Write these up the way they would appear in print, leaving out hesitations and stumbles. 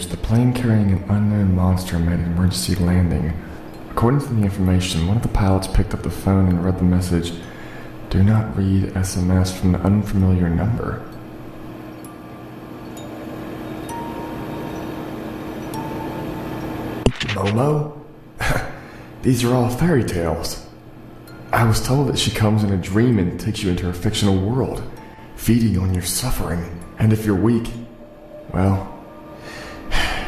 message, the plane carrying an unknown monster made an emergency landing. According to the information, one of the pilots picked up the phone and read the message, "Do not read SMS from an unfamiliar number." Momo? These are all fairy tales. I was told that she comes in a dream and takes you into her fictional world, feeding on your suffering. And if you're weak, well,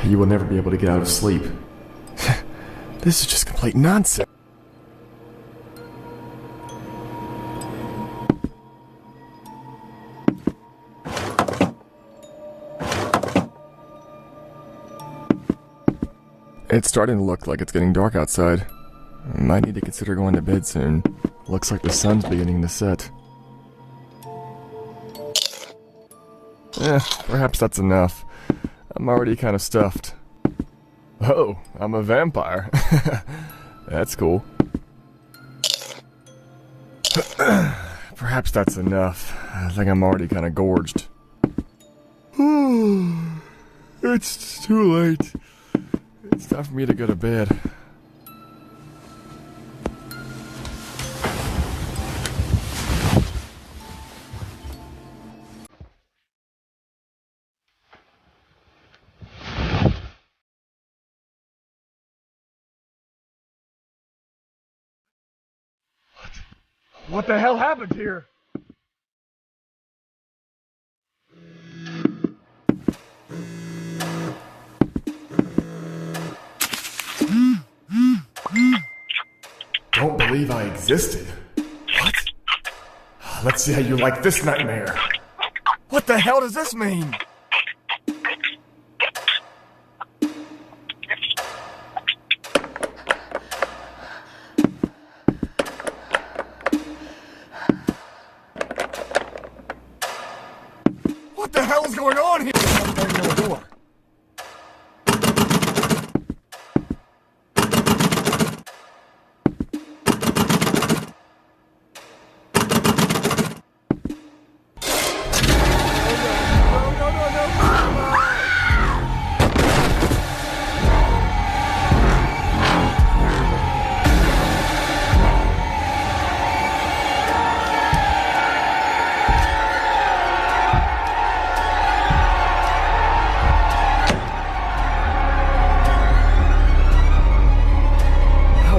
you will never be able to get out of sleep. This is just complete nonsense. It's starting to look like it's getting dark outside. I might need to consider going to bed soon. Looks like the sun's beginning to set. Perhaps that's enough. I'm already kind of stuffed. Oh, I'm a vampire. That's cool. Perhaps that's enough. I think I'm already kind of gorged. It's too late. It's time for me to go to bed. What the hell happened here? Don't believe I existed. What? Let's see how you like this nightmare. What the hell does this mean? What the hell is going on here? The door.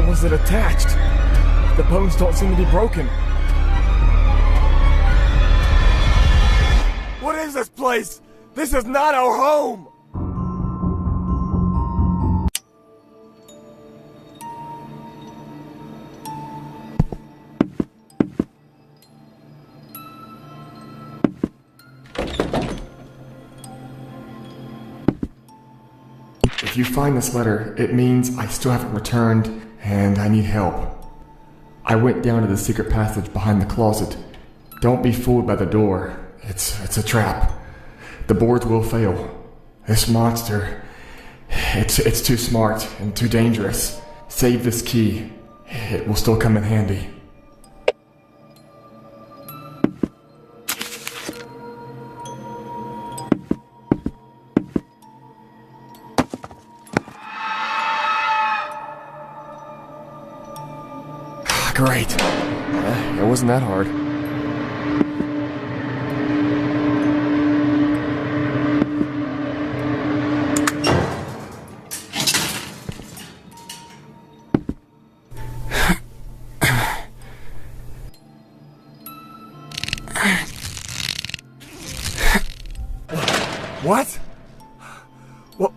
Was it attached? The bones don't seem to be broken. What is this place? This is not our home! If you find this letter, it means I still haven't returned, and I need help. I went down to the secret passage behind the closet. Don't be fooled by the door. It's a trap. The boards will fail. This monster, it's too smart and too dangerous. Save this key. It will still come in handy. Great. It wasn't that hard. What?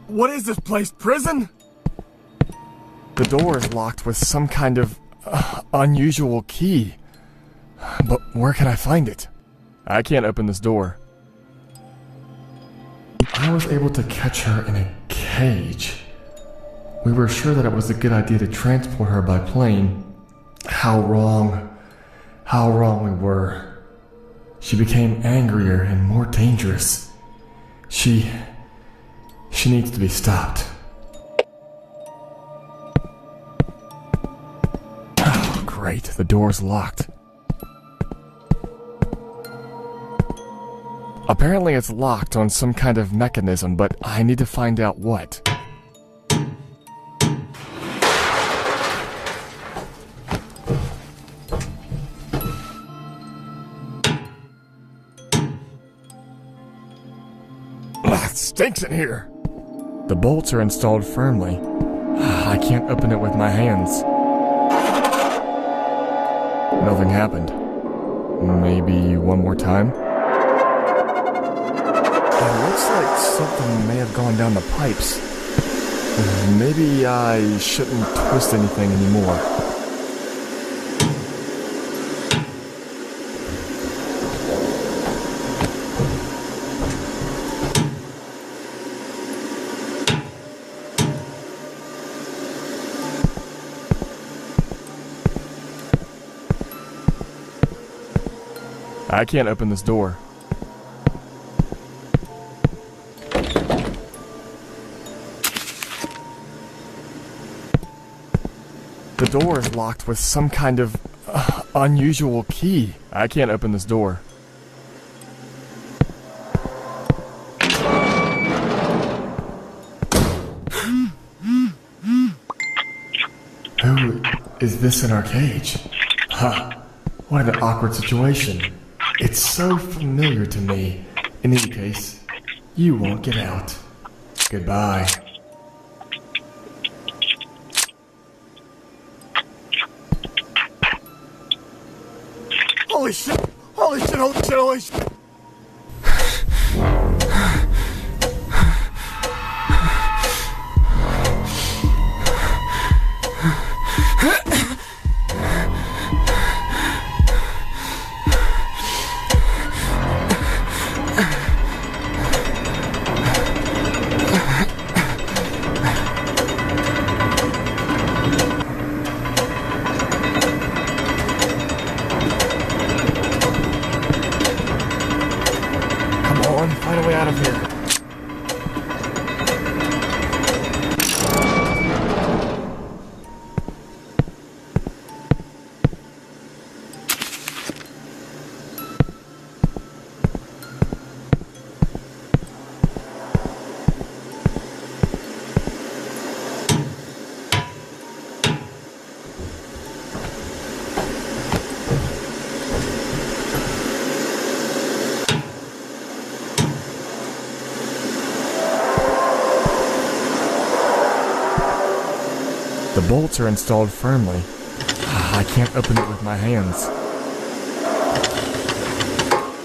What is this place? Prison? The door is locked with some kind of unusual key. But where can I find it? I can't open this door. I was able to catch her in a cage. We were sure that it was a good idea to transport her by plane. How wrong we were. She became angrier and more dangerous. She needs to be stopped. Great, the door's locked. Apparently it's locked on some kind of mechanism, but I need to find out what. It stinks in here. The bolts are installed firmly. I can't open it with my hands. Nothing happened. Maybe one more time? It looks like something may have gone down the pipes. Maybe I shouldn't twist anything anymore. I can't open this door. The door is locked with some kind of unusual key. I can't open this door. Who is this in our cage? Huh. What an awkward situation. It's so familiar to me. In any case, you won't get out. Goodbye. Holy shit! Holy shit! Holy shit! Holy shit! Find a way out of here. The bolts are installed firmly. I can't open it with my hands.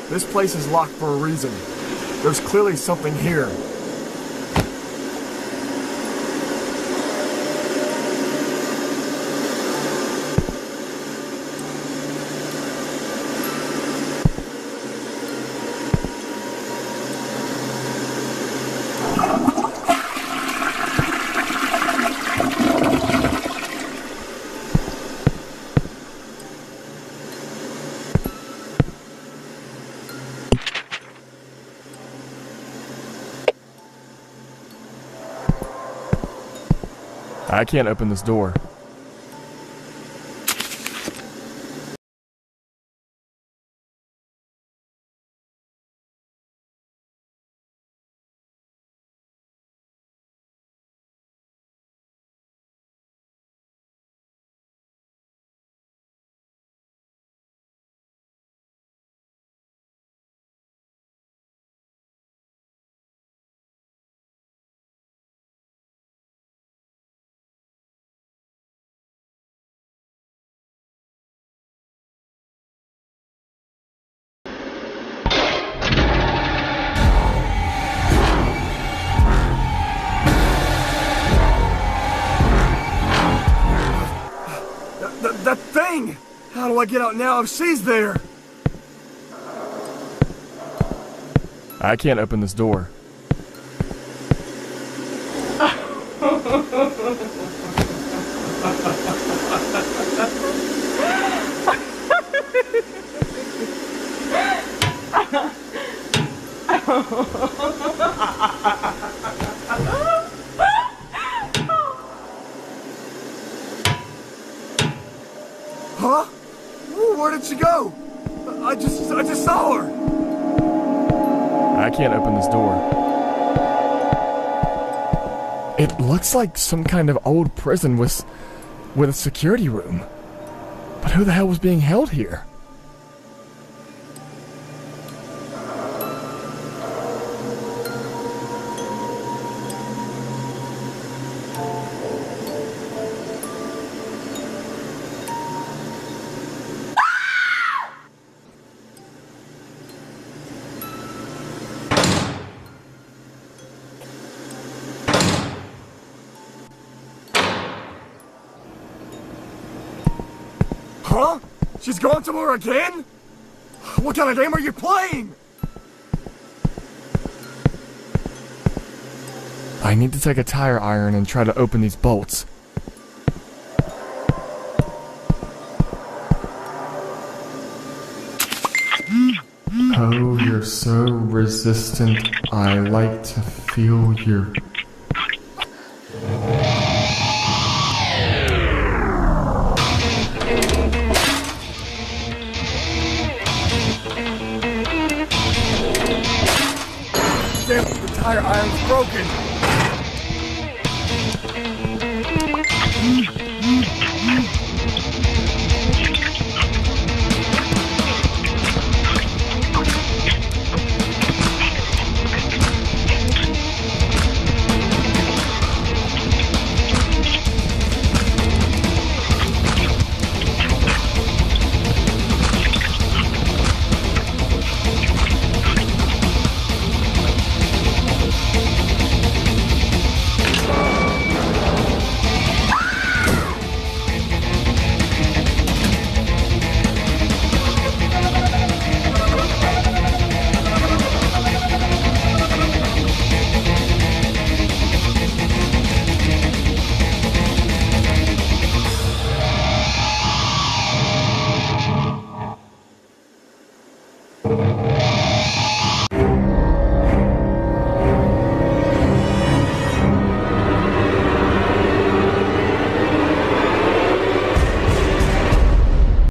This place is locked for a reason. There's clearly something here. I can't open this door. That thing! How do I get out now if she's there? I can't open this door. Huh? Where did she go? I just saw her. can't open this door. It looks like some kind of old prison with a security room. But who the hell was being held here? Huh? She's gone somewhere again? What kind of game are you playing? I need to take a tire iron and try to open these bolts. Oh, you're so resistant. I like to feel your... Damn, the tire iron's broken!